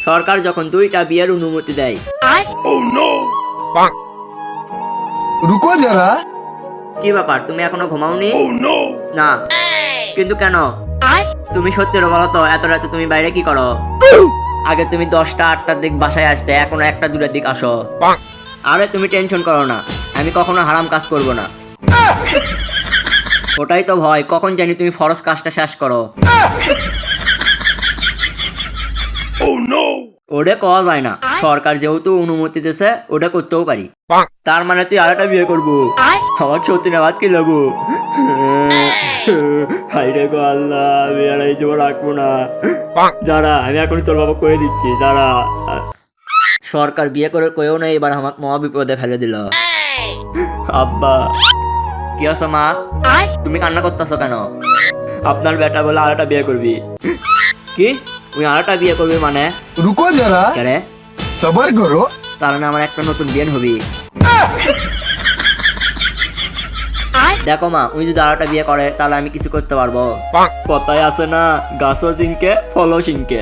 সরকার যখন 2টা বিয়ের অনুমতি দেয়। रुको जरा। কি ব্যাপার, তুমি এখনো ঘুমাওনি? না। কিন্তু কেন? তুমি সত্যি বলো তো, এত রাতে তুমি বাইরে কি করো? আগে তুমি 10টা 8টার দিক বাসায় আসতে, এখন 1টা 2টার দিক আসো। আরে তুমি টেনশন করো না, আমি কখনো হারাম কাজ করব না। ওটাই তো ভয়, কখন জানি তুমি ফরজ কাজটা শেষ করো। ওটা করা যায় না, সরকার যেহেতু অনুমতি দিয়েছে ওটা করতেও পারি। তার মানে তুই আরেকটা বিয়ে করবো? আমার সত্যি না, বাদ কি লাগবো? হাইরে গো আল্লাহ, আমি আর এই জীবন রাখবো না। দাঁড়া, আমি এখন তোর বাবা করে দিচ্ছি, দাঁড়া। সরকার বিয়ে করে কয়েও না, এবার আমাকে মহা বিপদে ফেলে দিল। আব্বা। কি আছে মা, তুমি কান্না করতেছো কেন? আপনার বেটা বলে আরেকটা বিয়ে করবি। কি, তুই আরেকটা বিয়ে করবি মানে? रुको जरा। কেরে? सबर करो। তার মানে আমার একটা নতুন বিয়ে হবি। দেখো মা, উনি যদি আরেকটা বিয়ে করে তাহলে আমি কিছু করতে পারবো। কথায় আছে না, গাছও সিংকে ফলও সিংকে।